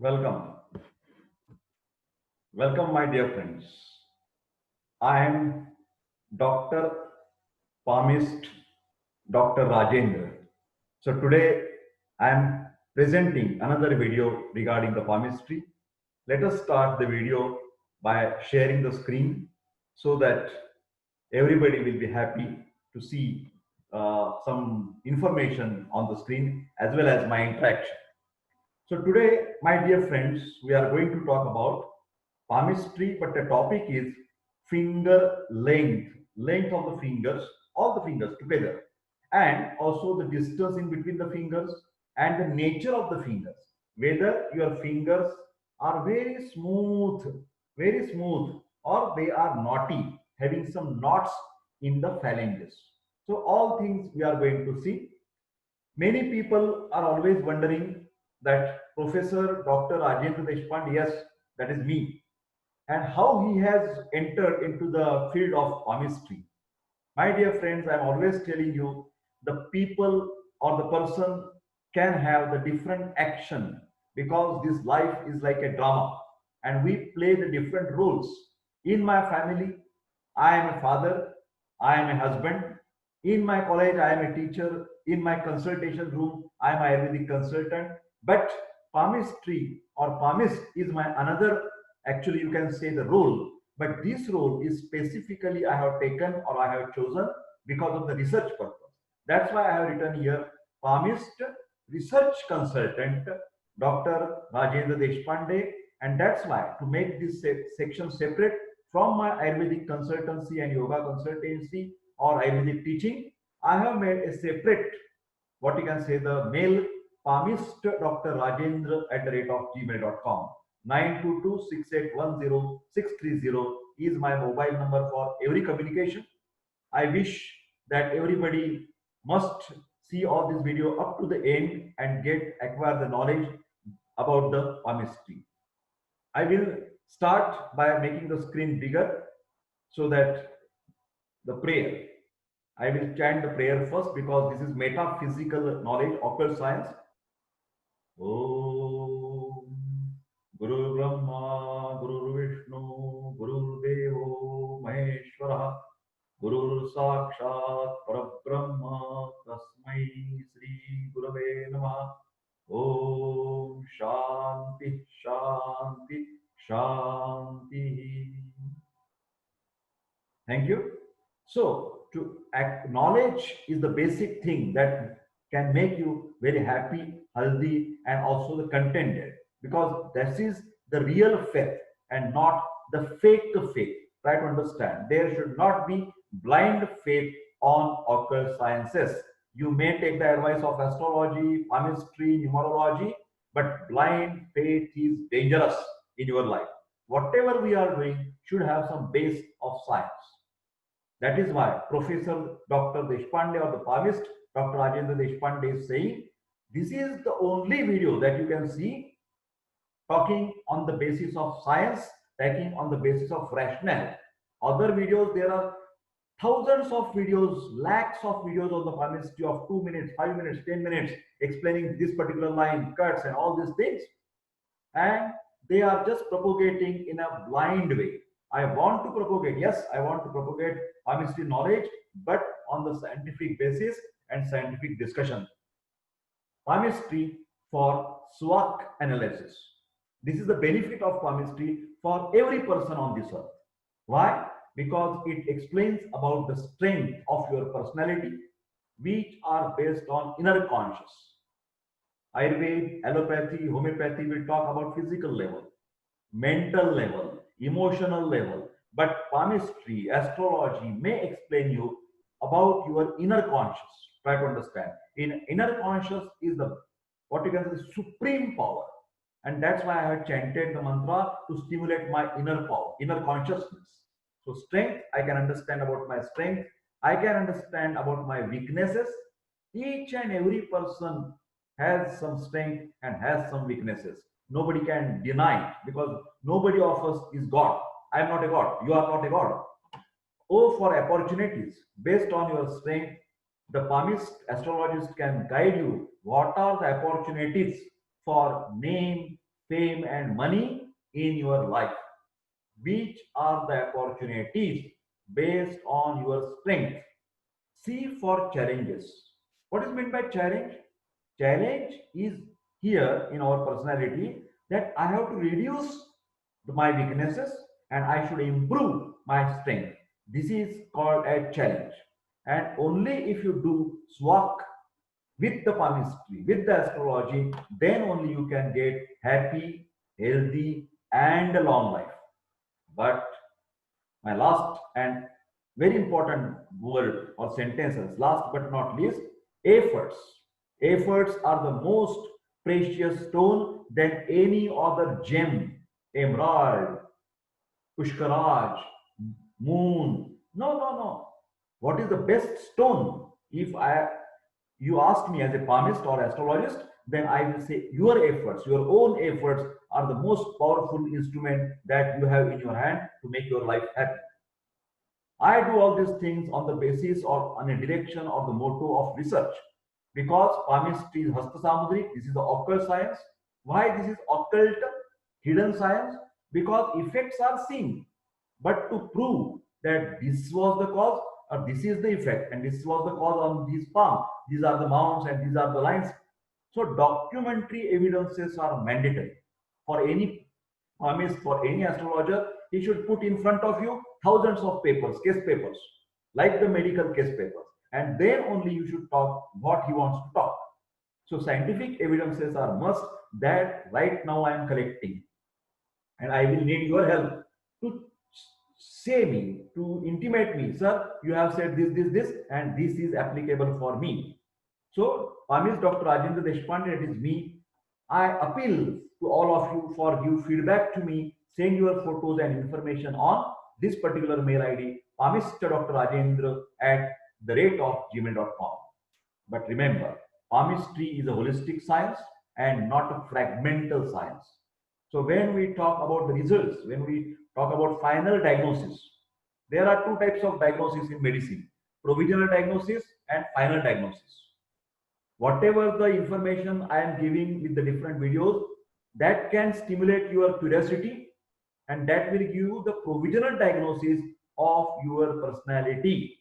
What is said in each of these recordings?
Welcome. Welcome, my dear friends. I am Dr. Palmist Dr. Rajendra. So today I am presenting another video regarding the palmistry. Let us start the video by sharing the screen so that everybody will be happy to see some information on the screen as well as my interaction. So today, my dear friends, we are going to talk about palmistry, but the topic is finger length of the fingers, all the fingers together, and also the distance in between the fingers and the nature of the fingers. Whether your fingers are very smooth, or they are knotty, having some knots in the phalanges. So all things we are going to see. Many people are always wondering that Professor Dr. Rajendra Deshpande, yes, that is me, and how he has entered into the field of palmistry. My dear friends, I'm always telling you the people or the person can have the different action because this life is like a drama and we play the different roles. In my family, I am a father, I am a husband. In my college, I am a teacher. In my consultation room, I am an Ayurvedic consultant. But palmistry or palmist is my another, actually, you can say the role. But this role is specifically I have taken or I have chosen because of the research purpose. That's why I have written here Palmist Research Consultant Dr. Rajendra Deshpande, and that's why to make this section separate from my Ayurvedic consultancy and yoga consultancy or Ayurvedic teaching, I have made a separate, what you can say, the mail Palmist Dr. Rajendra @gmail.com. 922-6810630 is my mobile number for every communication. I wish that everybody must see all this video up to the end and acquire the knowledge about the palmistry. I will start by making the screen bigger so that the prayer. I will chant the prayer first because this is metaphysical knowledge, occult science. Om Guru Brahma, Guru Vishnu, Guru Devo Maheshwara, Guru Sakshat Parabrahma, Tasmai Sri Gurave Namah. Om Shanti Shanti Shanti. Thank you. So, to acknowledge is the basic thing that can make you very happy, healthy, and also the contented because this is the real faith and not the fake faith. Try to understand. There should not be blind faith on occult sciences. You may take the advice of astrology, palmistry, numerology, but blind faith is dangerous in your life. Whatever we are doing should have some base of science. That is why Professor Dr. Deshpande or the Palmist Dr. Rajendra Deshpande is saying this is the only video that you can see talking on the basis of science, talking on the basis of rationale. Other videos, there are thousands of videos, lakhs of videos on the palmistry of 2 minutes, 5 minutes, 10 minutes, explaining this particular line, cuts, and all these things. And they are just propagating in a blind way. I want to propagate, yes, I want to propagate palmistry knowledge, but on the scientific basis and scientific discussion. Palmistry for SWOC analysis. This is the benefit of palmistry for every person on this earth. Why? Because it explains about the strength of your personality, which are based on inner conscious. Ayurveda, allopathy, homeopathy will talk about physical level, mental level, emotional level. But palmistry, astrology may explain you about your inner conscious. Try to understand. In inner conscious is the what you can say supreme power. And that's why I have chanted the mantra to stimulate my inner power, inner consciousness. So strength, I can understand about my strength. I can understand about my weaknesses. Each and every person has some strength and has some weaknesses. Nobody can deny it because nobody of us is God. I am not a God. You are not a God. Oh, for opportunities based on your strength, the palmist astrologist can guide you. What are the opportunities for name, fame, and money in your life? Which are the opportunities based on your strength? C for challenges. What is meant by challenge? Challenge is here in our personality that I have to reduce my weaknesses and I should improve my strength. This is called a challenge. And only if you do SWOC with the palmistry, with the astrology, then only you can get happy, healthy, and a long life. But my last and very important word or sentences, last but not least, efforts. Efforts are the most precious stone than any other gem, emerald, pushkaraj, moon. No, no, no. What is the best stone? If you ask me as a palmist or astrologist, then I will say your efforts, your own efforts are the most powerful instrument that you have in your hand to make your life happy. I do all these things on the basis or on a direction or the motto of research. Because palmistry is Hasta Samudri, this is the occult science. Why this is occult, hidden science? Because effects are seen. But to prove that this was the cause or this is the effect and this was the cause on these palm, these are the mounts and these are the lines. So documentary evidences are mandatory for any palmist, for any astrologer. He should put in front of you thousands of papers, case papers, like the medical case papers, and then only you should talk what he wants to talk. So scientific evidences are must that right now I am collecting, and I will need your help to say me, to intimate me, sir, you have said this, and this is applicable for me. So, Palmist Dr. Rajendra Deshpande, that is me. I appeal to all of you for give feedback to me, send your photos and information on this particular mail ID, palmistrdrrajendra at the rate of gmail.com. But remember, palmistry is a holistic science and not a fragmental science. So when we talk about the results, when we talk about final diagnosis, there are two types of diagnosis in medicine: provisional diagnosis and final diagnosis. Whatever the information I am giving with the different videos, that can stimulate your curiosity and that will give you the provisional diagnosis of your personality,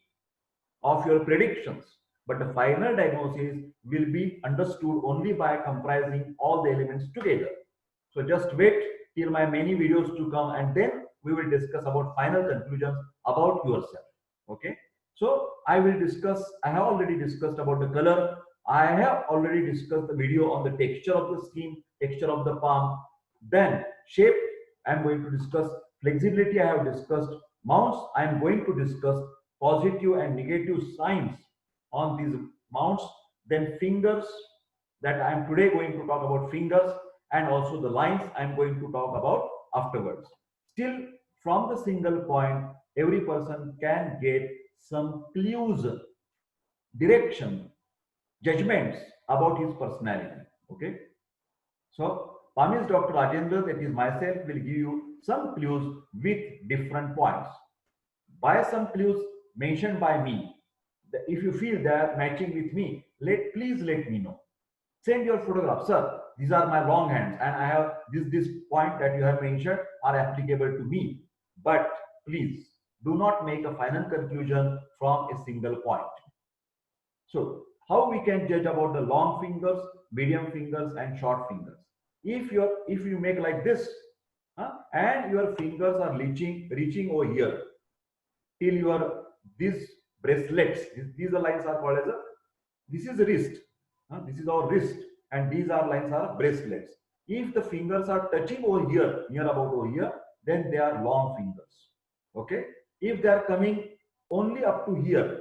of your predictions. But the final diagnosis will be understood only by comprising all the elements together. So just wait till my many videos to come and then we will discuss about final conclusions about yourself. Okay. So I will discuss, I have already discussed about the color. I have already discussed the video on the texture of the skin, texture of the palm. Then shape, I am going to discuss flexibility. I have discussed mounts. I am going to discuss positive and negative signs on these mounts. Then fingers, that I am today going to talk about fingers, and also the lines I am going to talk about afterwards. Still, from the single point, every person can get some clues, direction, judgments about his personality. Okay. So, Palmist Dr. Rajendra, that is myself, will give you some clues with different points. By some clues mentioned by me, if you feel they are matching with me, please let me know. Send your photograph, sir. These are my long hands, and I have this point that you have mentioned are applicable to me. But please do not make a final conclusion from a single point. So, how we can judge about the long fingers, medium fingers, and short fingers? If you make like this, and your fingers are reaching over here till your these bracelets, these lines are called as a, this is wrist, this is our wrist, and these are lines are bracelets. If the fingers are touching over here, near about over here, then they are long fingers. Okay. If they are coming only up to here,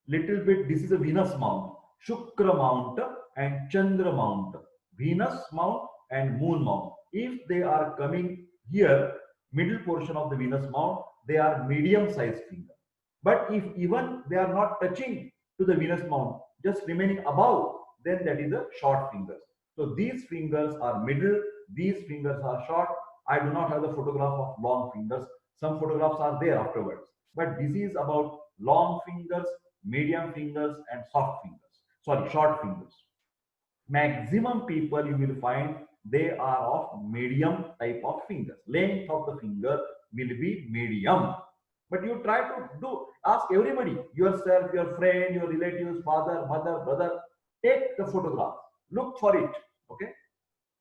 little bit, this is a Venus mount, Shukra mount, and Chandra mount, Venus mount and Moon mount. If they are coming here, middle portion of the Venus mount, they are medium sized finger. But if even they are not touching to the Venus mount, just remaining above, then that is a short fingers. So these fingers are middle, these fingers are short. I do not have the photograph of long fingers. Some photographs are there afterwards. But this is about long fingers, medium fingers, and soft fingers. Sorry, short fingers. Maximum people you will find they are of medium type of fingers. Length of the finger will be medium. But you try to ask everybody, yourself, your friend, your relatives, father, mother, brother, take the photograph, look for it. Okay,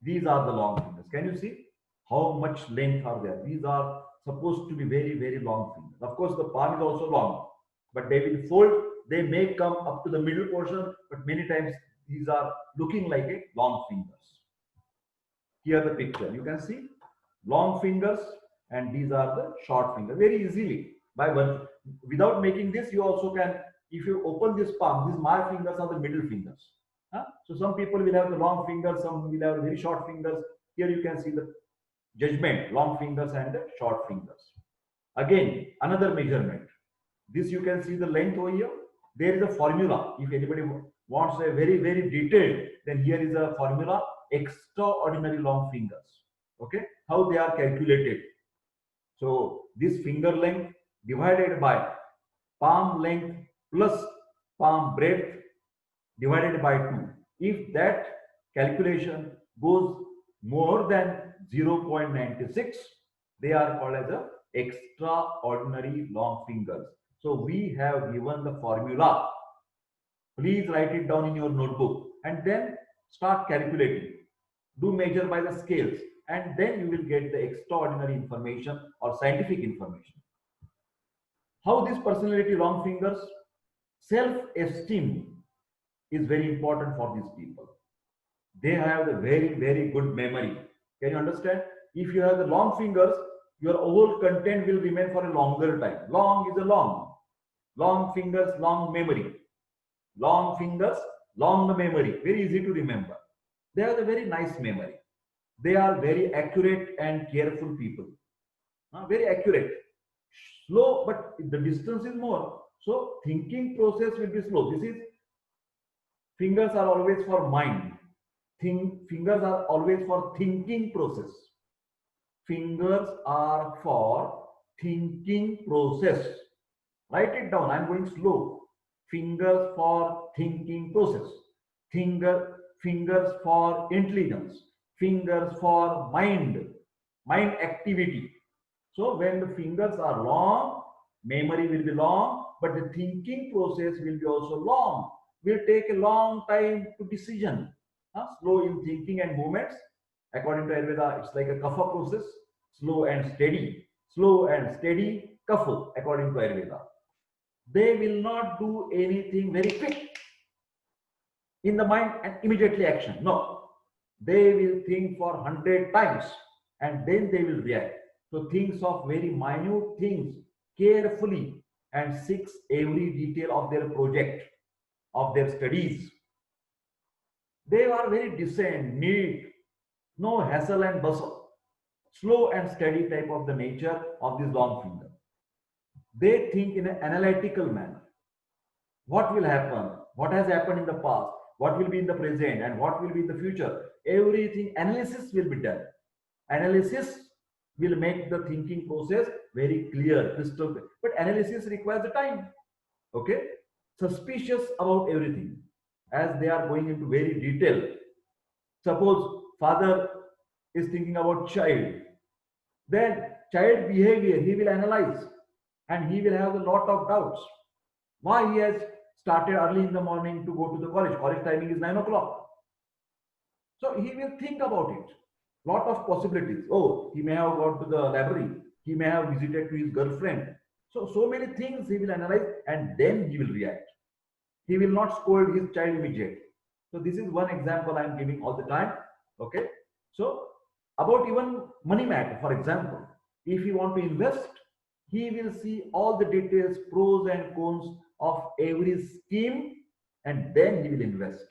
these are the long fingers. Can you see how much length are there? These are supposed to be very, very long fingers. Of course, the palm is also long, but they will fold. They may come up to the middle portion, but many times these are looking like a long fingers. Here the picture, you can see long fingers, and these are the short fingers. Very easily, by one, without making this, you also can, if you open this palm, these my fingers are the middle fingers. Huh? So some people will have the long fingers, some will have very short fingers. Here you can see the judgment, long fingers and the short fingers. Again, another measurement. This you can see the length over here. There is a formula. If anybody wants a very, very detailed, then here is a formula. Extraordinary long fingers. Okay, how they are calculated. So this finger length divided by palm length plus palm breadth divided by 2. If that calculation goes more than 0.96, they are called as a extraordinary long fingers. So we have given the formula. Please write it down in your notebook and then start calculating. Do measure by the scales, and then you will get the extraordinary information or scientific information. How this personality long fingers? Self-esteem is very important for these people. They have the very, very good memory. Can you understand? If you have the long fingers, your whole content will remain for a longer time. Long is a long. Long fingers, long memory. Long fingers, long memory. Very easy to remember. They have a very nice memory. They are very accurate and careful people. Very accurate. Slow, but the distance is more. So thinking process will be slow. This is, fingers are always for mind. Fingers are always for thinking process. Fingers are for thinking process. Write it down. I'm going slow. Fingers for thinking process. Fingers for intelligence. Fingers for mind activity. So when the fingers are long, memory will be long, but the thinking process will be also long. Will take a long time to decision. Slow in thinking and movements. According to Ayurveda, it's like a kapha process. Slow and steady. Slow and steady kapha, according to Ayurveda. They will not do anything very quick in the mind and immediately action. No. They will think for 100 times and then they will react. So thinks of very minute things carefully and seeks every detail of their project, of their studies. They are very decent, neat, no hassle and bustle, slow and steady type of the nature of this long finger. They think in an analytical manner. What will happen? What has happened in the past? What will be in the present? And what will be in the future? Everything, analysis will be done. Analysis will make the thinking process very clear, crystal clear. But analysis requires the time. Okay? Suspicious about everything, as they are going into very detail. Suppose father is thinking about child, then child behavior he will analyze and he will have a lot of doubts. Why he has started early in the morning to go to the college? College timing is 9 o'clock. So he will think about it. Lot of possibilities. Oh, he may have gone to the library. He may have visited to his girlfriend. So many things he will analyze and then he will react. He will not scold his child immediately. So this is one example I am giving all the time. Okay. So about even money matter, for example, if you want to invest, he will see all the details, pros and cons of every scheme, and then he will invest.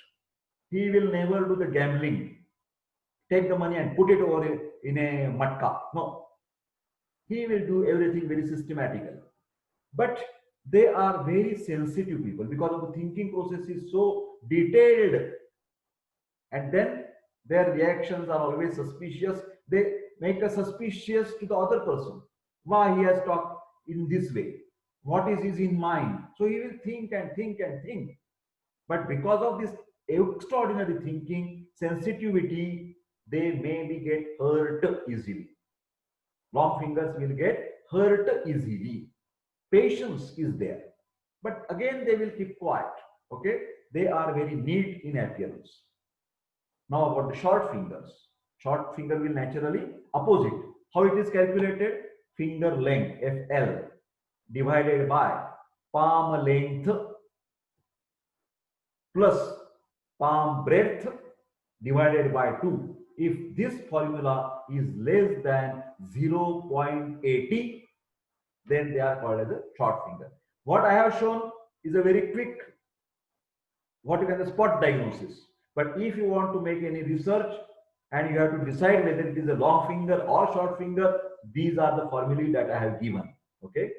He will never do the gambling, take the money and put it over in a matka. No. He will do everything very systematically. But they are very sensitive people because of the thinking process is so detailed. And then their reactions are always suspicious. They make us suspicious to the other person. Why he has talked in this way? What is his in mind? So he will think and think and think. But because of this extraordinary thinking, sensitivity, they maybe get hurt easily. Long fingers will get hurt easily. Patience is there. But again, they will keep quiet. Okay? They are very neat in appearance. Now about the short fingers. Short finger will naturally opposite. How it is calculated? Finger length, FL, divided by palm length plus palm breadth divided by 2. If this formula is less than 0.80, then they are called as a short finger. What I have shown is a very quick, what you can say, spot diagnosis. But if you want to make any research and you have to decide whether it is a long finger or short finger, these are the formulae that I have given. Okay.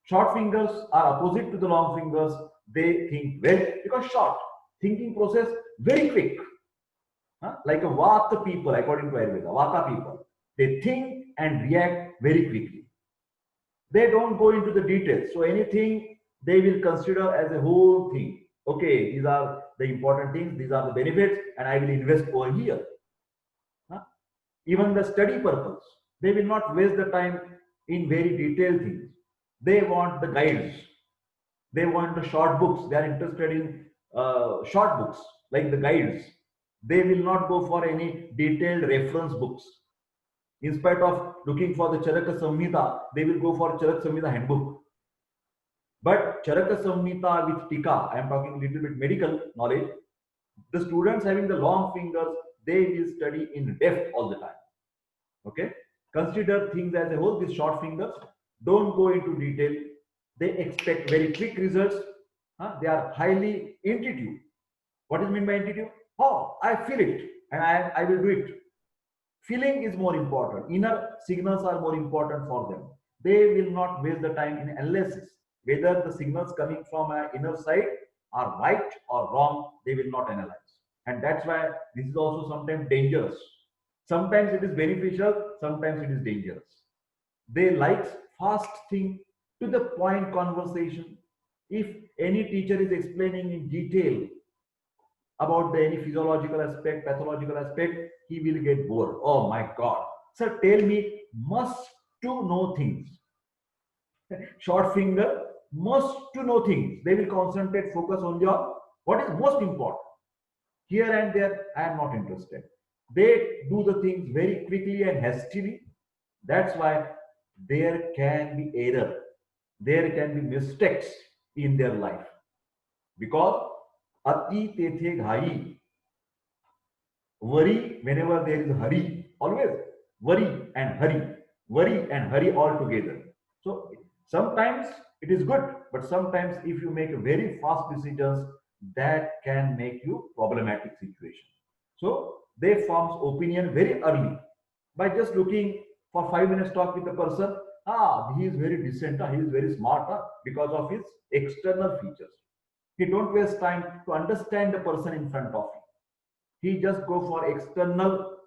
Short fingers are opposite to the long fingers. They think very, because short, thinking process very quick. Like a Vata people, according to Ayurveda, Vata people, they think and react very quickly. They don't go into the details. So anything they will consider as a whole thing. Okay, these are the important things, these are the benefits, and I will invest over here. Even the study purpose, they will not waste the time in very detailed things. They want the guides. They want the short books. They are interested in short books, like the guides. They will not go for any detailed reference books. In spite of looking for the Charaka Samhita, they will go for Charaka Samhita handbook. But Charaka Samhita with Tika, I am talking a little bit medical knowledge. The students having the long fingers, they will study in depth all the time. Okay? Consider things as a whole, these short fingers. Don't go into detail. They expect very quick results. They are highly intuitive. What is meant by intuitive? Oh, I feel it and I will do it. Feeling is more important. Inner signals are more important for them. They will not waste the time in analysis. Whether the signals coming from an inner side are right or wrong, they will not analyze. And that's why this is also sometimes dangerous. Sometimes it is beneficial, sometimes it is dangerous. They like fast thing, to the point conversation. If any teacher is explaining in detail about any physiological aspect, pathological aspect, he will get bored. Oh my God. Sir, tell me, must to know things. Short finger, must to know things. They will concentrate, focus on your what is most important. Here and there, I am not interested. They do the things very quickly and hastily. That's why there can be error. There can be mistakes in their life. Because ati tethe ghai. Worry whenever there is hurry. Always worry and hurry all together. So sometimes it is good, but sometimes if you make a very fast decisions, that can make you problematic situation. So they forms opinion very early by just looking for 5 minutes talk with the person. He is very decent, he is very smart, because of his external features. He don't waste time to understand the person in front of him. He just go for external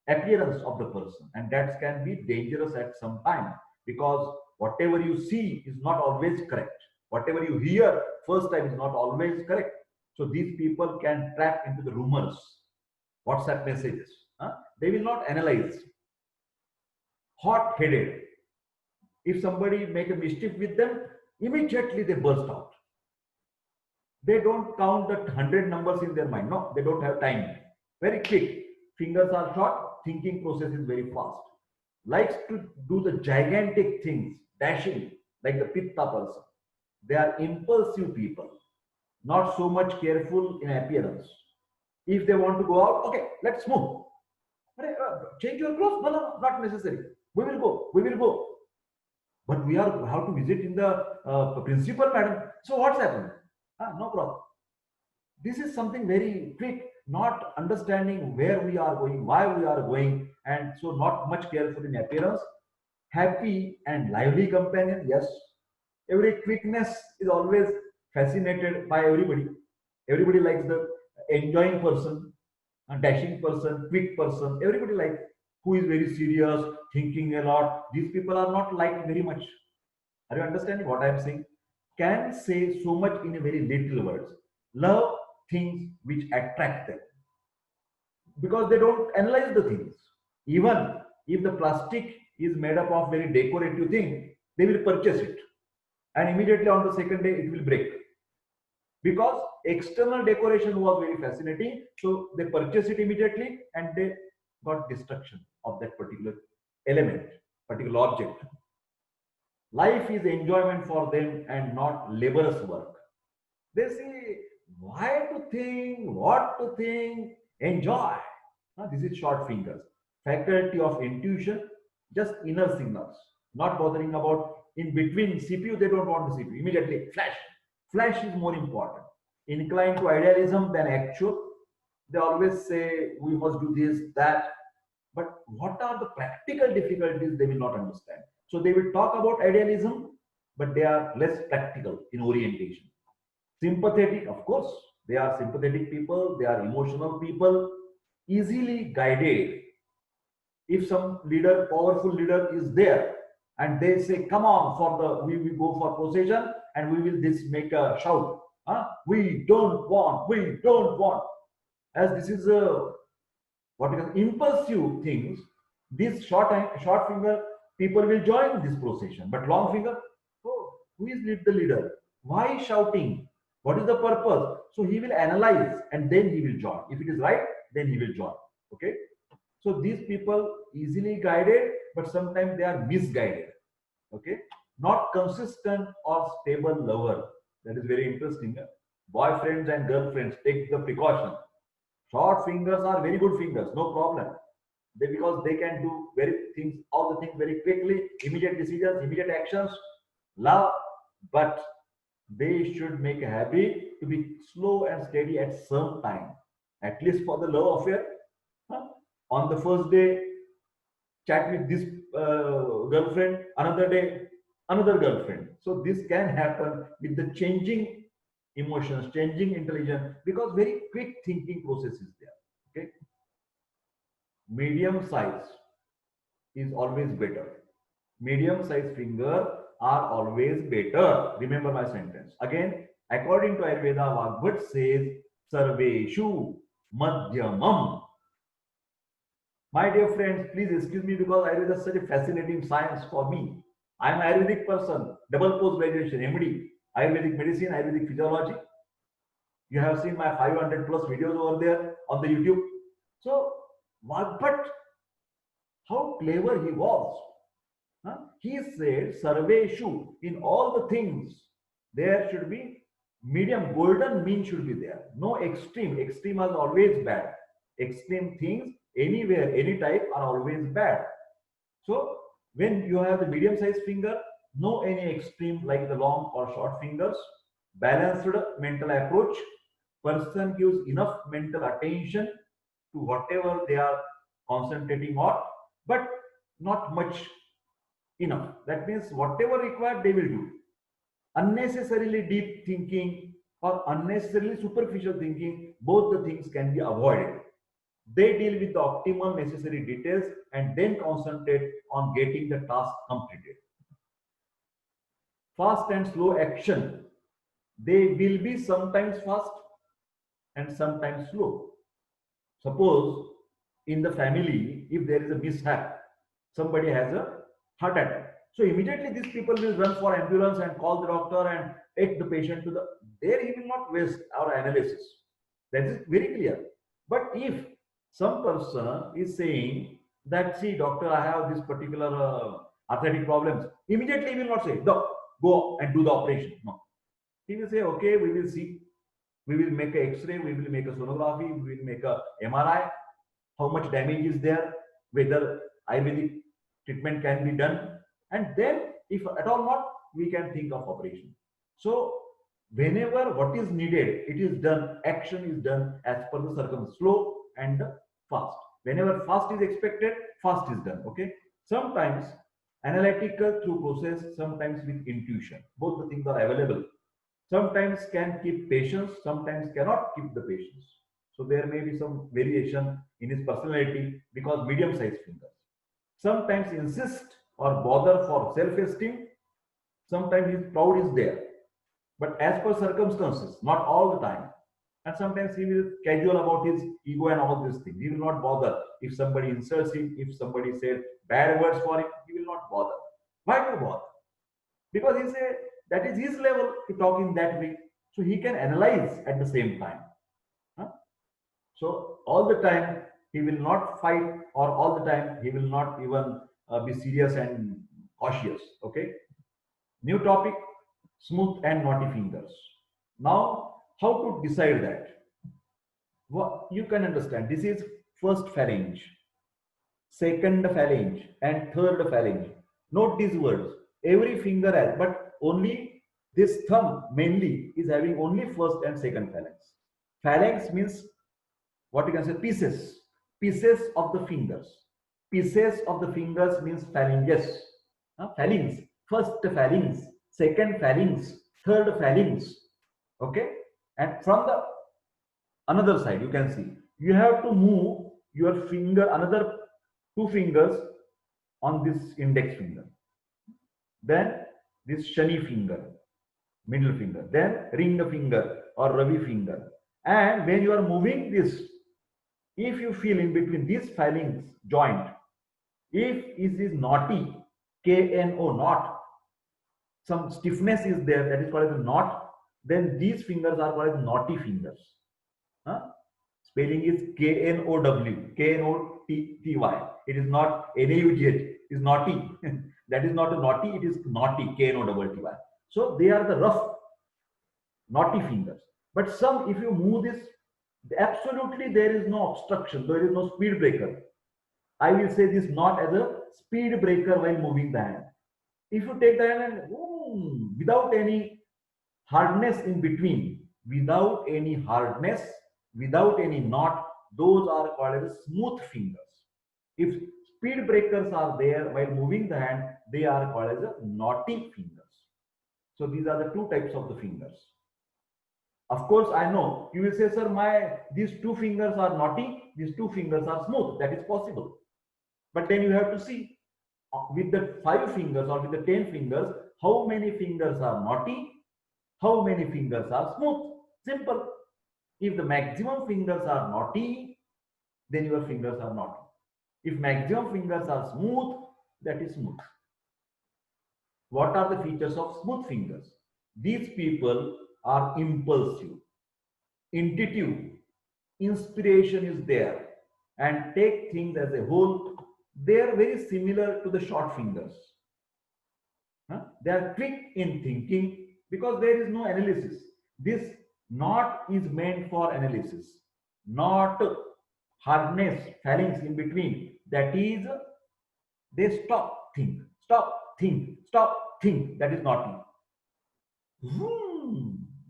appearance of the person, and that can be dangerous at some time, because whatever you see is not always correct. Whatever you hear first time is not always correct. So these people can trap into the rumors, WhatsApp messages. They will not analyze. Hot-headed. If somebody make a mischief with them, immediately they burst out. They don't count the 100 numbers in their mind. No, they don't have time. Very quick. Fingers are short. Thinking process is very fast. Likes to do the gigantic things, dashing, like the Pitta person. They are impulsive people. Not so much careful in appearance. If they want to go out, okay, let's move. Change your clothes? No, not necessary. We will go. But we have to visit in the principal, madam. So what's happened? No problem. This is something very quick, not understanding where we are going, why we are going, and so not much careful in appearance. Happy and lively companion, yes. Every quickness is always fascinated by everybody. Everybody likes the enjoying person, a dashing person, quick person. Everybody likes who is very serious, thinking a lot. These people are not liked very much. Are you understanding what I am saying? Can say so much in a very little words. Love things which attract them. because they don't analyze the things. Even if the plastic is made up of very decorative thing, they will purchase it, and immediately on the second day it will break, because external decoration was very fascinating, so they purchase it immediately and they got destruction of that particular element, particular object. Life is enjoyment for them and not laborious work. They say why to think, what to think, enjoy. This is short fingers, faculty of intuition, just inner signals, not bothering about in between CPU. They don't want the CPU immediately. Flash is more important. Inclined to idealism than actual. They always say we must do this, that, but what are the practical difficulties they will not understand. So they will talk about idealism, but they are less practical in orientation. Sympathetic, of course, they are sympathetic people, they are emotional people, easily guided. If some leader, powerful leader is there and they say, come on, for the we will go for procession and we will this make a shout. We don't want. As this is a what you call impulsive things, these short finger people will join this procession, but long finger, oh, who is the leader? Why shouting? What is the purpose? So he will analyze and then he will join. If it is right, then he will join. Okay. So these people easily guided, but sometimes they are misguided. Okay. Not consistent or stable lover. That is very interesting. Boyfriends and girlfriends, take the precaution. Short fingers are very good fingers, no problem. Because they can do all the things very quickly, immediate decisions, immediate actions, love, but they should make a habit to be slow and steady at some time, at least for the love affair. On the first day, chat with this girlfriend, another day, another girlfriend. So this can happen with the changing emotions, changing intelligence, because very quick thinking process is there. Okay. Medium size is always better. Medium size finger are always better. Remember my sentence. Again, according to Ayurveda, Vagbhat says, Sarveshu Madhyamam. My dear friends, please excuse me because Ayurveda is such a fascinating science for me. I am an Ayurvedic person, double post graduation, MD, Ayurvedic medicine, Ayurvedic physiology. You have seen my 500 plus videos over there on the YouTube. So, Vagbhat, how clever he was. He said, Sarveshu, in all the things, there should be medium, golden mean should be there. No extreme. Extreme is always bad. Extreme things, anywhere, any type, are always bad. So, when you have the medium sized finger, no any extreme like the long or short fingers, balanced mental approach, person gives enough mental attention to whatever they are concentrating on, but not much enough. That means whatever required, they will do. Unnecessarily deep thinking or unnecessarily superficial thinking, both the things can be avoided. They deal with the optimum necessary details and then concentrate on getting the task completed. Fast and slow action. They will be sometimes fast and sometimes slow. Suppose in the family, if there is a mishap, somebody has a heart attack. So immediately these people will run for ambulance and call the doctor and take the patient to the, there he will not waste our analysis. That is very clear. But if some person is saying that, see doctor, I have this particular arthritic problems, immediately he will not say, go and do the operation. No. He will say, okay, we will see. We will make an X-ray, we will make a sonography, we will make a MRI, how much damage is there, whether Ayurvedic treatment can be done, and then if at all not, we can think of operation. So whenever what is needed, it is done, action is done as per the circumstance, slow and fast. Whenever fast is expected, fast is done. Okay. Sometimes analytical through process, sometimes with intuition. Both the things are available. Sometimes can keep patience, sometimes cannot keep the patience. So there may be some variation in his personality because medium-sized fingers. Sometimes insist or bother for self-esteem. Sometimes his proud is there. But as per circumstances, not all the time. And sometimes he will casual about his ego and all these things. He will not bother. If somebody insults him, if somebody said bad words for him, he will not bother. Why to bother? Because he say that is his level to talk in that way. So he can analyze at the same time. Huh? So all the time he will not fight, or all the time he will not even be serious and cautious. Okay. New topic: smooth and knotty fingers. Now, how to decide that? Well, you can understand. This is first phalange, second phalange, and third phalange. Note these words. Every finger has, but only this thumb mainly is having only first and second phalanx. Phalanx means what you can say, pieces. Pieces of the fingers. Pieces of the fingers means phalanges. Phalanx. First phalanx, second phalanx, third phalanx. Okay. And from the another side, you can see you have to move your finger, another two fingers on this index finger, then this Shani finger, middle finger, then ring finger or Ravi finger. And when you are moving this, if you feel in between this phalanx joint, if it is knotty, KNO, knot, some stiffness is there, that is called as a knot, then these fingers are called as knotty fingers. Huh? Spelling is K-N-O-W, K-N-O-T-T-Y. It is not N-A-U-G-H, it is naughty. That is not a naughty, it is naughty, K-N-O-T-T-Y. So they are the rough, naughty fingers. But some, if you move this, absolutely there is no obstruction, there is no speed breaker. I will say this not as a speed breaker while moving the hand. If you take the hand and without any hardness in between, without any hardness, without any knot, those are called as smooth fingers. If speed breakers are there while moving the hand, they are called as knotty fingers. So these are the two types of the fingers. Of course, I know you will say, sir, these two fingers are knotty, these two fingers are smooth. That is possible. But then you have to see with the 5 fingers or with the 10 fingers, how many fingers are knotty, how many fingers are smooth. Simple. If the maximum fingers are knotty, then your fingers are knotty. If maximum fingers are smooth, that is smooth. What are the features of smooth fingers? These people are impulsive, intuitive, inspiration is there, and take things as a whole. They are very similar to the short fingers. They are quick in thinking because there is no analysis. This knot is meant for analysis, not hardness, phalanx in between. That is, they stop, think, stop, think, stop, think. That is knotty.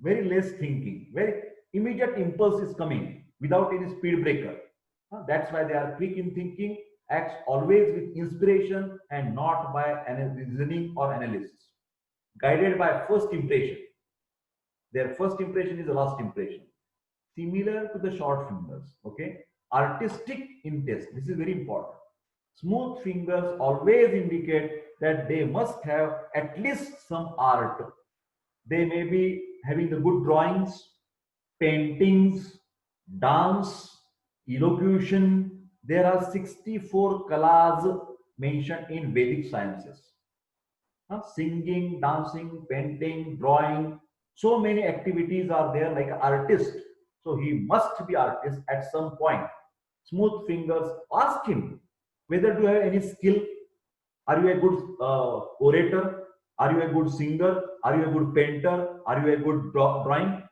Very less thinking, very immediate impulse is coming without any speed breaker. That's why they are quick in thinking, acts always with inspiration and not by reasoning or analysis. Guided by first impression. Their first impression is the last impression. Similar to the short fingers. Okay. Artistic interest. This is very important. Smooth fingers always indicate that they must have at least some art. They may be having the good drawings, paintings, dance, elocution. There are 64 kalas mentioned in Vedic sciences. Singing, dancing, painting, drawing. So many activities are there like an artist. So he must be artist at some point. Smooth fingers. Ask him whether do you have any skill. Are you a good orator? Are you a good singer? Are you a good painter? Are you a good drawing?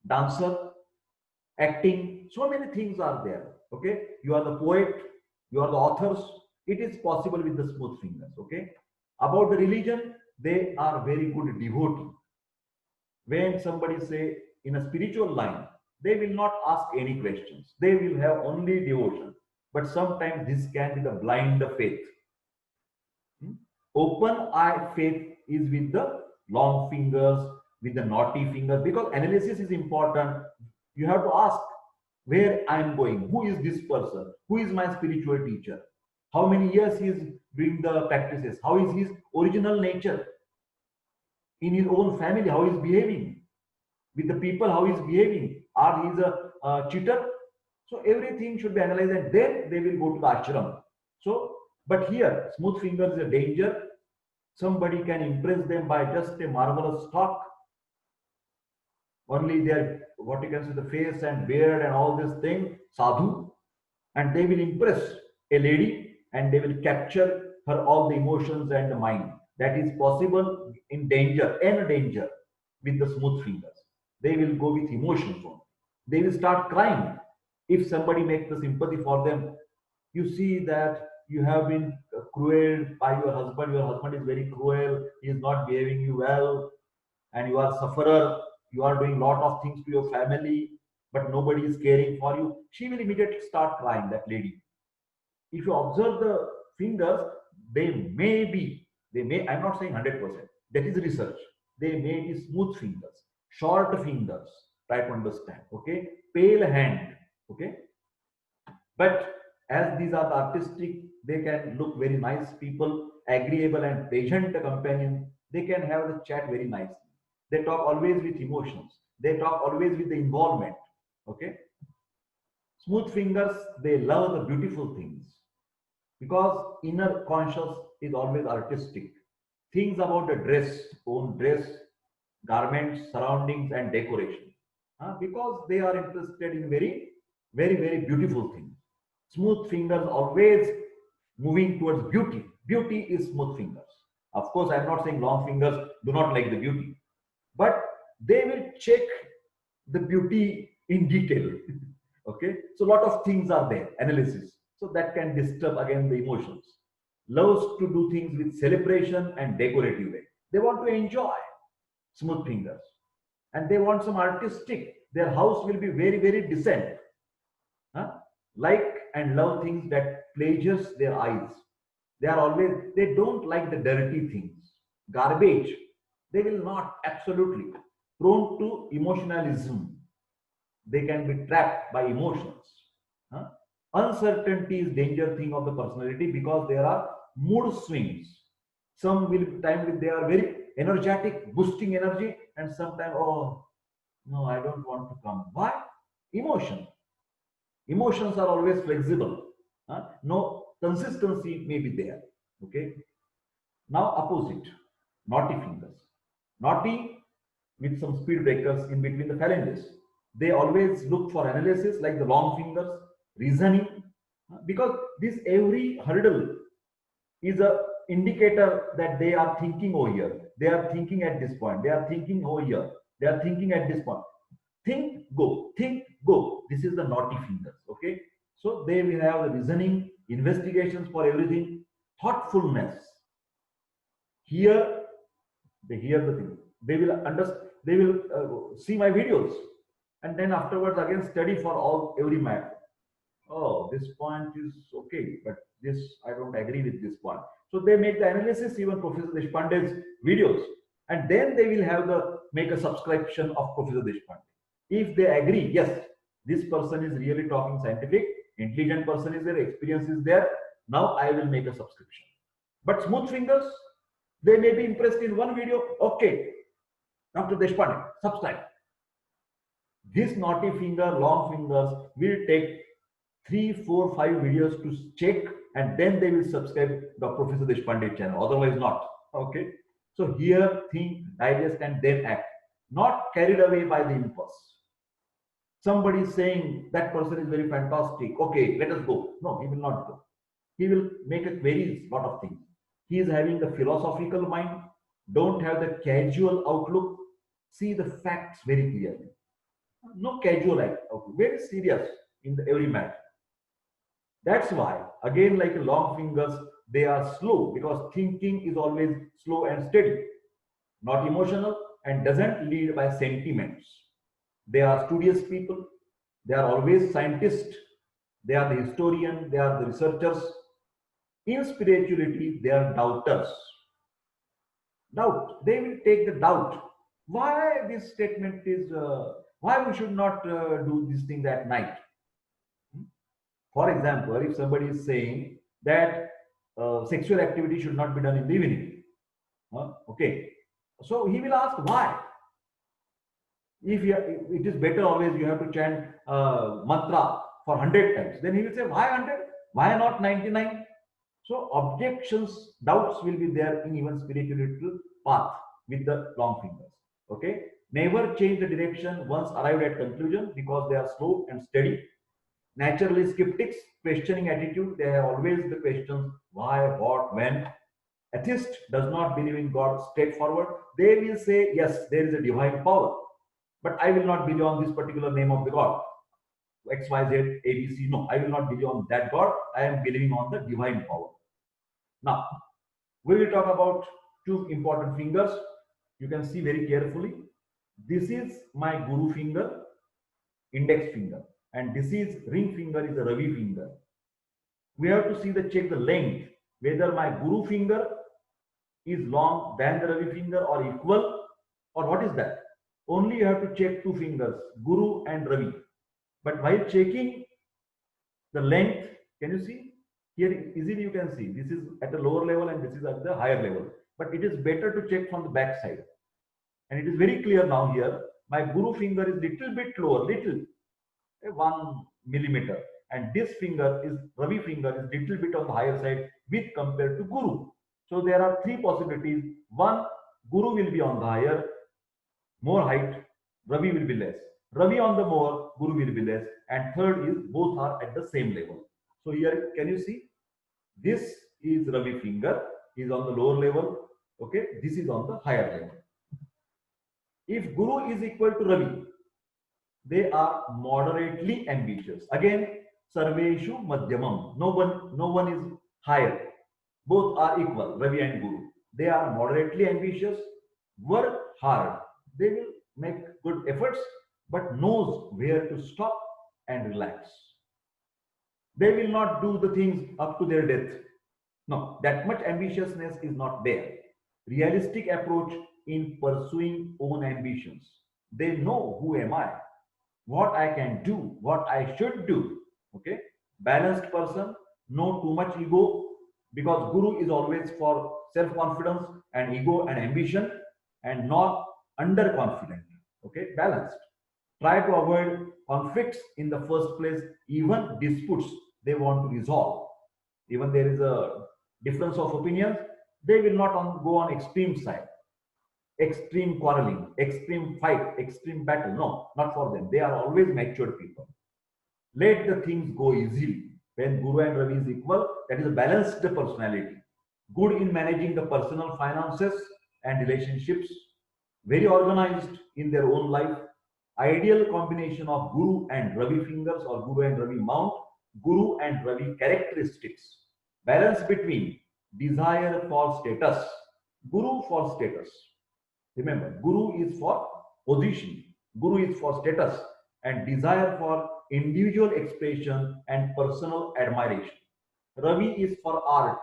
Dancer? Acting? So many things are there. Okay. You are the poet. You are the authors. It is possible with the smooth fingers. Okay. About the religion, they are very good devotee. When somebody say in a spiritual line, they will not ask any questions. They will have only devotion. But sometimes this can be the blind faith. Open eye faith is with the long fingers, with the knotty fingers, because analysis is important. You have to ask where I am going, who is this person, who is my spiritual teacher, how many years he is doing the practices, how is his original nature in his own family, how he is behaving with the people, how he is behaving or he's a cheater. So everything should be analyzed and then they will go to the ashram. So, but here, smooth fingers is a danger. Somebody can impress them by just a marvelous talk. Only their, what you can say, the face and beard and all this thing, sadhu, and they will impress a lady and they will capture her all the emotions and the mind. That is possible in danger, with the smooth fingers. They will go with emotions only. They will start crying if somebody makes the sympathy for them. You see that you have been cruel by your husband is very cruel, he is not behaving you well, and you are a sufferer, you are doing lot of things to your family, but nobody is caring for you. She will immediately start crying, that lady. If you observe the fingers, they may, I'm not saying 100%, that is research. They may be smooth fingers, short fingers, try to understand, okay? Pale hand, okay? But as these are the artistic, they can look very nice people, agreeable and patient companion. They can have the chat very nicely. They talk always with emotions. They talk always with the involvement. Okay. Smooth fingers, they love the beautiful things because inner conscious is always artistic. Things about the dress, own dress, garments, surroundings, and decoration. Because they are interested in very beautiful things. Smooth fingers always moving towards beauty. Beauty is smooth fingers. Of course, I'm not saying long fingers do not like the beauty, but they will check the beauty in detail. Okay, so a lot of things are there, analysis. So that can disturb again the emotions. Loves to do things with celebration and decorative way. They want to enjoy, smooth fingers, and they want some artistic. Their house will be very decent. Huh? Like and love things that pleasures their eyes. They are always, they don't like the dirty things, garbage. They will not, absolutely. Prone to emotionalism. They can be trapped by emotions. Huh? Uncertainty is danger thing of the personality because there are mood swings. Some will time with they are very energetic, boosting energy, and sometimes, oh no, I don't want to come. Why? Emotion. Emotions are always flexible. No consistency may be there. Okay. Now opposite, knotty fingers. Knotty with some speed breakers in between the phalanges. They always look for analysis like the long fingers, reasoning, because this every hurdle is a indicator that they are thinking over here. They are thinking at this point. They are thinking over here. They are thinking at this point. Think, go, think, go. This is the knotty fingers. Okay. So they will have the reasoning, investigations for everything, thoughtfulness. Here, they hear the thing. They will understand. They will see my videos, and then afterwards again study for all every matter. Oh, this point is okay, but this I don't agree with this point. So they make the analysis, even Professor Deshpande's videos, and then they will have the make a subscription of Professor Deshpande. If they agree, yes, this person is really talking scientific, intelligent person is there, experience is there. Now I will make a subscription. But smooth fingers, they may be impressed in one video. Okay, Dr. Deshpande, subscribe. This knotty finger, long fingers will take 3, 4, 5 videos to check, and then they will subscribe the Professor Deshpande channel. Otherwise, not. Okay. So here, think, digest, and then act. Not carried away by the impulse. Somebody is saying that person is very fantastic. Okay, let us go. No, he will not go. He will make a very lot of things. He is having the philosophical mind. Don't have the casual outlook. See the facts very clearly. No casual outlook. Very serious in every matter. That's why, again, like long fingers, they are slow because thinking is always slow and steady, not emotional, and doesn't lead by sentiments. They are studious people. They are always scientists. They are the historian. They are the researchers. In spirituality, they are doubters. Doubt. They will take the doubt. Why this statement is, why we should not do these things at night? For example, if somebody is saying that sexual activity should not be done in the evening, okay, so he will ask why. If it is better always you have to chant mantra for 100 times, then he will say, why 100? Why not 99? So objections, doubts will be there in even spiritual path with the long fingers. Okay. Never change the direction once arrived at conclusion because they are slow and steady. Naturally, skeptics, questioning attitude, they have always the questions why, what, when. Atheist does not believe in God straightforward. They will say, yes, there is a divine power, but I will not believe on this particular name of the God, XYZ, ABC. No, I will not believe on that God. I am believing on the divine power. Now, we will talk about two important fingers. You can see very carefully. This is my Guru finger, index finger, and this is ring finger is a Ravi finger. We have to see check the length, whether my Guru finger is long than the Ravi finger or equal, or what is that? Only you have to check two fingers, Guru and Ravi. But while checking the length, can you see? Here easily you can see this is at a lower level and this is at the higher level. But it is better to check from the back side. And it is very clear now here. My Guru finger is little bit lower, little, 1 millimeter. And this finger is, Ravi finger is little bit on the higher side with compared to Guru. So there are three possibilities. One, Guru will be on the higher, more height, Ravi will be less. Ravi on the more, Guru will be less. And third is both are at the same level. So here, can you see? This is Ravi finger, is on the lower level. Okay, this is on the higher level. If Guru is equal to Ravi, they are moderately ambitious. Again, Sarveshu Madhyamam. No one is higher. Both are equal, Ravi and Guru. They are moderately ambitious, work hard. They will make good efforts, but knows where to stop and relax. They will not do the things up to their death. No, that much ambitiousness is not there. Realistic approach in pursuing own ambitions. They know who am I, what I can do, what I should do. Okay, balanced person, no too much ego, because Guru is always for self-confidence and ego and ambition, and not underconfident. Okay, balanced. Try to avoid conflicts in the first place, even disputes they want to resolve. Even there is a difference of opinions, they will not go on extreme side, extreme quarreling, extreme fight, extreme battle. No, not for them. They are always mature people. Let the things go easily. When Guru and Ravi is equal, that is a balanced personality. Good in managing the personal finances and relationships. Very organized in their own life. Ideal combination of Guru and Ravi fingers or Guru and Ravi mount. Guru and Ravi characteristics. Balance between desire for status. Guru for status. Remember, Guru is for position. Guru is for status and desire for individual expression and personal admiration. Ravi is for art.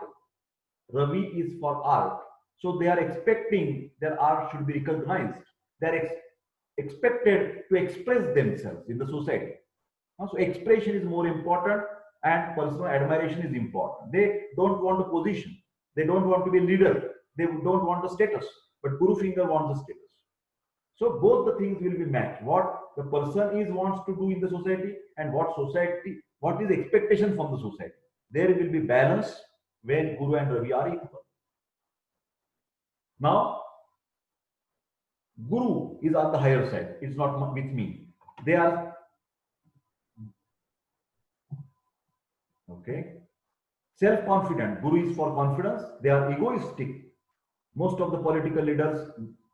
Ravi is for art. So they are expecting their art should be recognized. They are expected to express themselves in the society. So expression is more important and personal admiration is important. They don't want a position. They don't want to be a leader. They don't want a status. But Guru finger wants a status. So both the things will be matched. What the person is wants to do in the society and what is expectation from the society. There will be balance when Guru and Ravi are equal. Now, Guru is on the higher side. It's not with me. They are okay. Self-confident. Guru is for confidence. They are egoistic. Most of the political leaders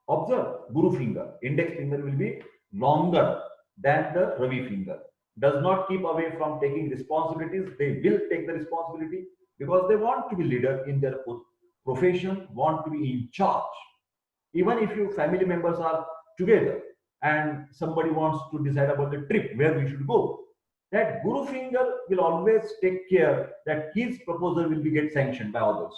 observe Guru finger. Index finger will be longer than the Ravi finger. Does not keep away from taking responsibilities. They will take the responsibility because they want to be leader in their profession, want to be in charge. Even if your family members are together and somebody wants to decide about the trip where we should go, that Guru finger will always take care that his proposal will be get sanctioned by others.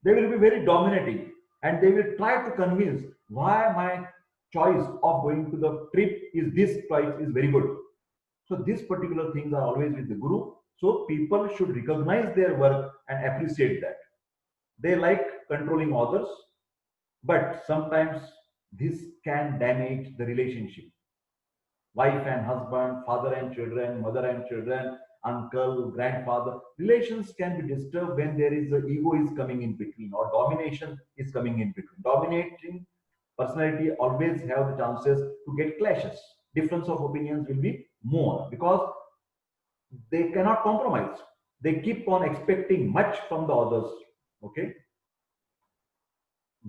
They will be very dominating and they will try to convince why my choice of going to the trip is this choice is very good. So these particular things are always with the Guru. So people should recognize their work and appreciate that. They like controlling others, but sometimes This can damage the relationship. Wife and husband, father and children, mother and children, uncle, grandfather. Relations can be disturbed when there is a ego is coming in between or domination is coming in between. Dominating personality always have the chances to get clashes. Difference of opinions will be more because they cannot compromise. They keep on expecting much from the others. Okay.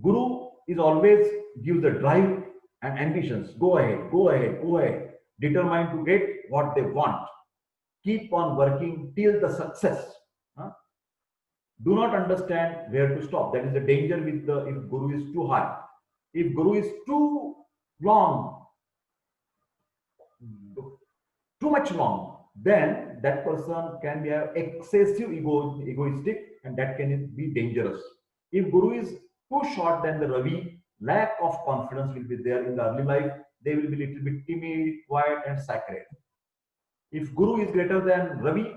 Guru is always give the drive and ambitions. Go ahead, go ahead, go ahead. Determined to get what they want. Keep on working till the success. Huh? Do not understand where to stop. That is the danger with the if Guru is too high. If Guru is too long, too much long, then that person can be excessive egoistic, and that can be dangerous. If Guru is too short, then the Ravi, lack of confidence will be there in the early life. They will be little bit timid, quiet, and sacred. If Guru is greater than Ravi,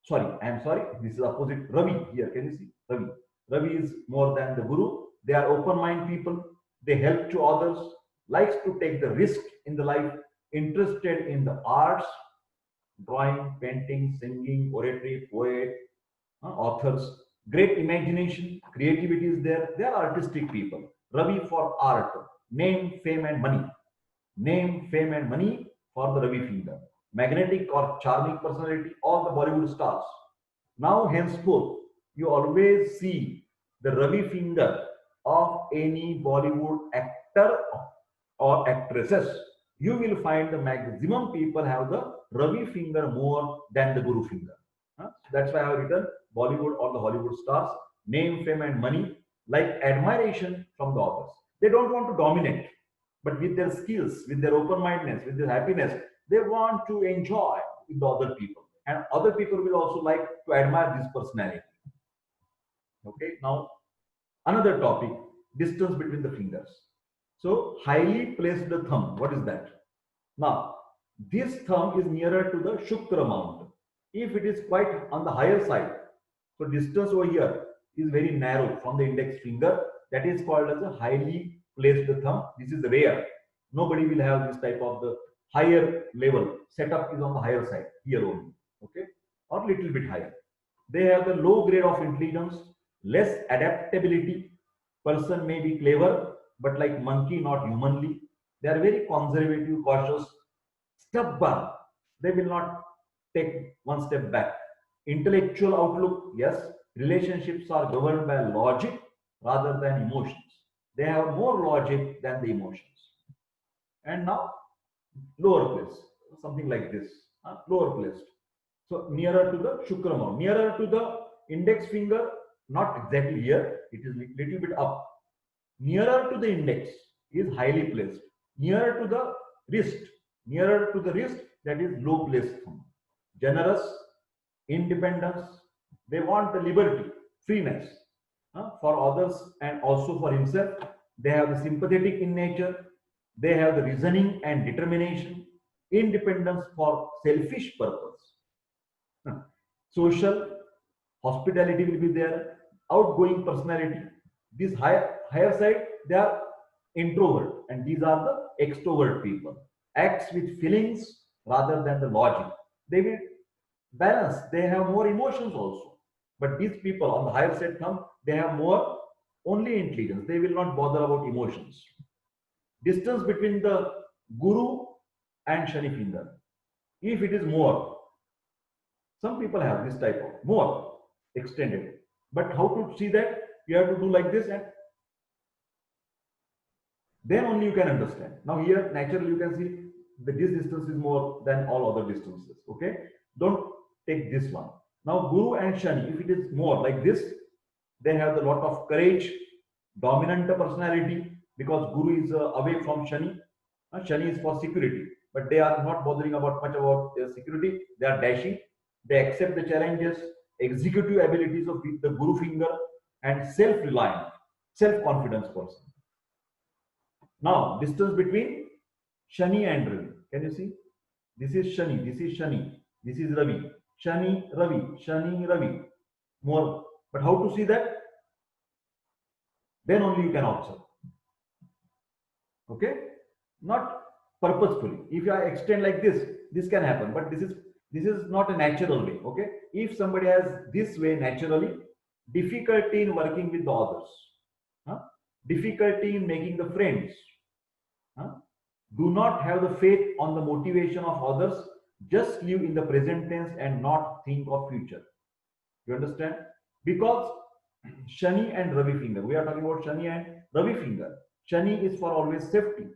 sorry, I am sorry, this is opposite Ravi here. Can you see? Ravi. Ravi is more than the Guru. They are open-minded people. They help to others, likes to take the risk in the life, interested in the arts, drawing, painting, singing, oratory, poet, authors. Great imagination, creativity is there. They are artistic people. Ravi for art, name, fame, and money. Name, fame, and money for the Ravi finger. Magnetic or charming personality, all the Bollywood stars. Now, henceforth, you always see the Ravi finger of any Bollywood actor or actresses. You will find the maximum people have the Ravi finger more than the Guru finger. So that's why I have written Bollywood or the Hollywood stars, name, fame, and money, like admiration from the others. They don't want to dominate, but with their skills, with their open-mindedness, with their happiness, they want to enjoy with the other people. And other people will also like to admire this personality. Okay, now another topic, distance between the fingers. So highly placed the thumb, what is that? Now, this thumb is nearer to the Shukra mount. If it is quite on the higher side, so distance over here is very narrow from the index finger, that is called as a highly placed thumb. This is rare. Nobody will have this type of the higher level. Setup is on the higher side, here only, okay, or little bit higher. They have the low grade of intelligence, less adaptability. Person may be clever, but like monkey, not humanly. They are very conservative, cautious, stubborn. They will not take one step back. Intellectual outlook, yes. Relationships are governed by logic rather than emotions. They have more logic than the emotions. And now, lower place, something like this, lower placed. So nearer to the Shukramon, nearer to the index finger, not exactly here, it is little bit up. Nearer to the index is highly placed. Nearer to the wrist, that is low placed thumb. Generous, independence, they want the liberty, freeness for others and also for himself. They have the sympathetic in nature. They have the reasoning and determination, independence for selfish purpose. Social, hospitality will be there, outgoing personality. This higher side, they are introvert, and these are the extrovert people. Acts with feelings rather than the logic. They will balance. They have more emotions also. But these people on the higher side come, they have more only intelligence. They will not bother about emotions. Distance between the Guru and Shani finger. If it is more, some people have this type of more extended. But how to see that? You have to do like this, and then only you can understand. Now here, naturally, you can see that this distance is more than all other distances. Okay, don't take this one. Now Guru and Shani, if it is more like this, they have a lot of courage, dominant personality, because Guru is away from Shani. Shani is for security, but they are not bothering about much about their security. They are dashing. They accept the challenges, executive abilities of the Guru finger, and self-reliant, self-confidence person. Now, distance between Shani and Ravi. Can you see? This is Shani, this is Shani, this is Ravi. Shani, Ravi, Shani, Ravi. More. But how to see that? Then only you can observe. Okay, not purposefully. If I extend like this can happen, but this is not a natural way. Okay, if somebody has this way naturally, difficulty in working with the others, huh? Difficulty in making the friends, huh? Do not have the faith on the motivation of others, just live in the present tense and not think of future. You understand? Because Shani and Ravi finger, we are talking about Shani and Ravi finger. Shani is for always safety.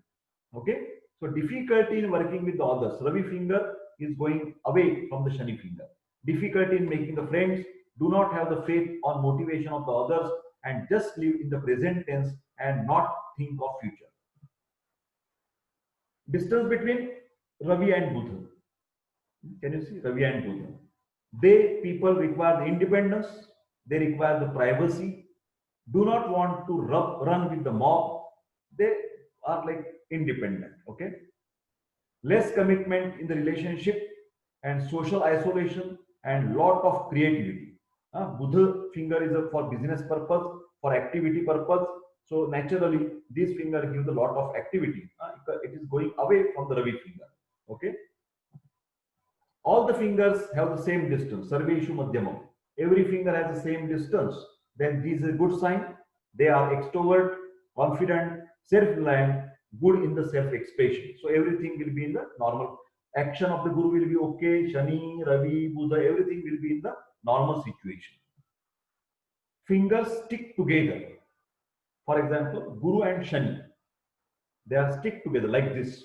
Okay, so difficulty in working with the others. Ravi finger is going away from the Shani finger. Difficulty in making the friends. Do not have the faith on motivation of the others and just live in the present tense and not think of future. Distance between Ravi and Budha. Can you see Ravi and Budha? They people require the independence. They require the privacy. Do not want to run with the mob. They are like independent. Okay, less commitment in the relationship and social isolation and lot of creativity. Buddha finger is for business purpose, for activity purpose. So naturally, this finger gives a lot of activity. It is going away from the Ravi finger. Okay. All the fingers have the same distance. Sarveshu madhyamam. Every finger has the same distance. Then this is a good sign. They are extrovert, confident, self-reliant, good in the self-expression. So everything will be in the normal. Action of the Guru will be okay. Shani, Ravi, Buddha, everything will be in the normal situation. Fingers stick together. For example, Guru and Shani, they are stick together like this.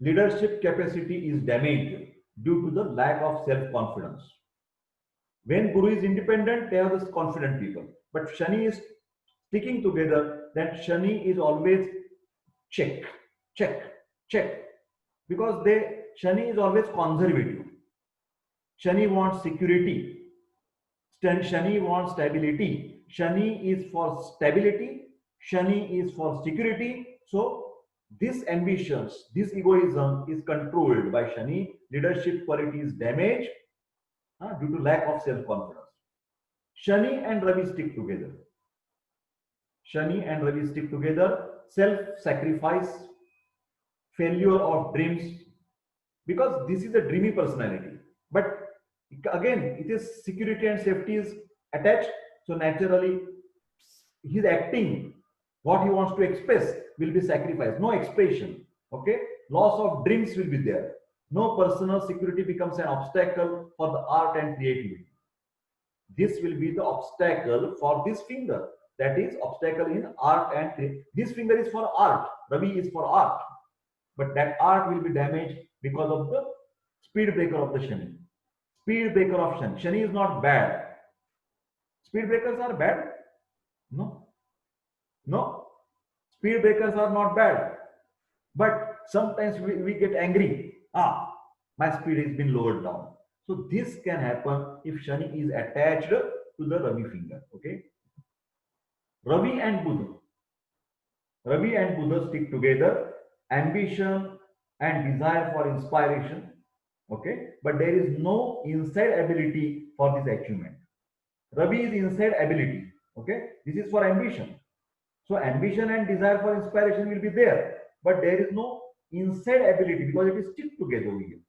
Leadership capacity is damaged due to the lack of self-confidence. When Guru is independent, they are the confident people. But Shani is sticking together, that Shani is always check, check, check. Because Shani is always conservative. Shani wants security. Shani wants stability. Shani is for stability. Shani is for security. So this ambitions, this egoism is controlled by Shani. Leadership quality is damaged due to lack of self-confidence. Shani and Ravi stick together. Shani and Ravi stick together. Self-sacrifice, failure of dreams, because this is a dreamy personality. But again, it is security and safety is attached. So naturally, he's acting. What he wants to express will be sacrificed. No expression. Okay. Loss of dreams will be there. No personal security becomes an obstacle for the art and creativity. This will be the obstacle for this finger. That is obstacle in art and creativity. This finger is for art. Ravi is for art. But that art will be damaged because of the speed breaker of the Shani. Speed breaker of Shani. Shani is not bad. Speed breakers are bad? No. No. Speed breakers are not bad. But sometimes we get angry. My speed has been lowered down. So this can happen if Shani is attached to the Ravi finger. Okay. Ravi and Budha. Ravi and Budha stick together. Ambition and desire for inspiration. Okay. But there is no inside ability for this achievement. Ravi is inside ability. Okay. This is for ambition. So ambition and desire for inspiration will be there. But there is no inside ability because it is stick together over here.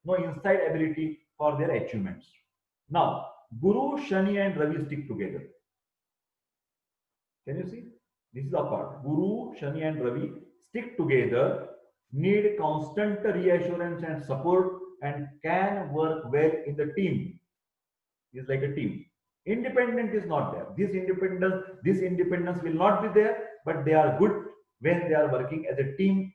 No inside ability for their achievements. Now, Guru, Shani and Ravi stick together. Can you see? This is a part. Guru, Shani and Ravi stick together, need constant reassurance and support, and can work well in the team. It's like a team. Independent is not there. This independence will not be there, but they are good when they are working as a team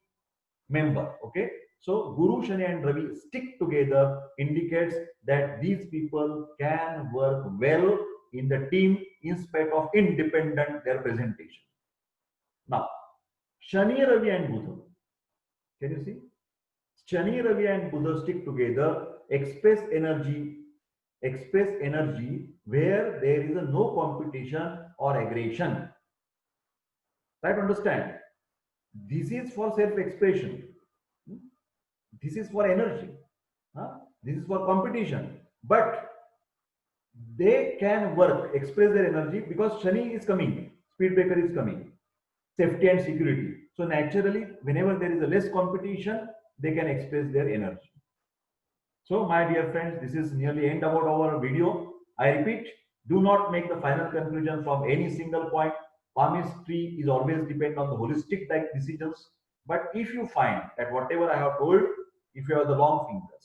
member. Okay. So Guru, Shani and Ravi stick together indicates that these people can work well in the team in spite of independent their presentation. Now, Shani, Ravi and Budha. Can you see? Shani, Ravi and Budha stick together, express energy where there is no competition or aggression. Try to understand. This is for self-expression. This is for energy. This is for competition. But they can work, express their energy because Shani is coming. Speed breaker is coming. Safety and security. So naturally, whenever there is a less competition, they can express their energy. So my dear friends, this is nearly end about our video. I repeat, do not make the final conclusion from any single point. Palmistry is always depend on the holistic type decisions. But if you find that whatever I have told, if you have the long fingers,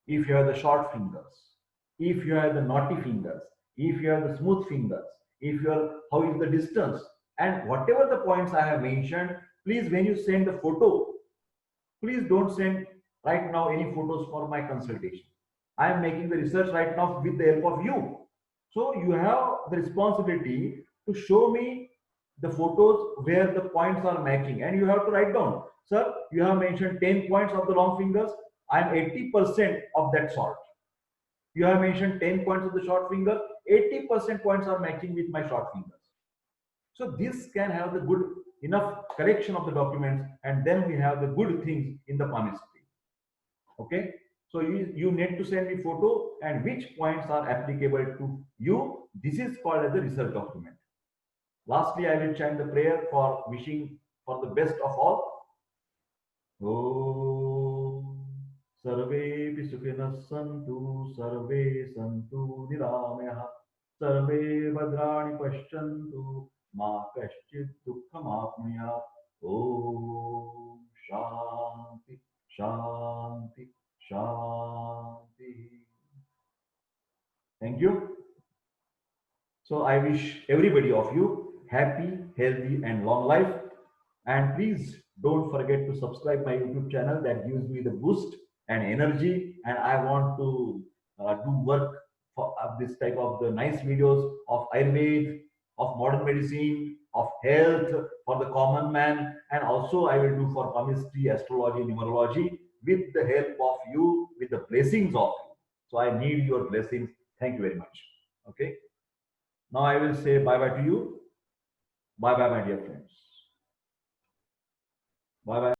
if you have the short fingers, if you have the knotty fingers, if you have the smooth fingers, if you are how is the distance, and whatever the points I have mentioned, please when you send the photo, please don't send right now any photos for my consultation. I am making the research right now with the help of you. So you have the responsibility to show me the photos where the points are matching, and you have to write down, sir, you have mentioned 10 points of the long fingers. I am 80% of that sort. You have mentioned 10 points of the short finger. 80% points are matching with my short fingers. So this can have the good enough collection of the documents, and then we have the good things in the palmistry. Okay. So you need to send me photo and which points are applicable to you. This is called as a research document. Lastly, I will chant the prayer for wishing for the best of all. Om Sarve Sukhinas Santu Sarve Santu Niramayah Sarve Bhadrani Pashyantu Ma Kaschid Dukkham Apnuyat. Om Shanti Shanti Shanti. Thank you. So I wish everybody of you happy, healthy, and long life. And please don't forget to subscribe my YouTube channel. That gives me the boost and energy. And I want to do work for this type of the nice videos of Ayurveda, of modern medicine, of health for the common man. And also I will do for palmistry, astrology, numerology with the help of you, with the blessings of you. So I need your blessings. Thank you very much. Okay. Now I will say bye-bye to you. Bye-bye, my dear friends. Bye-bye.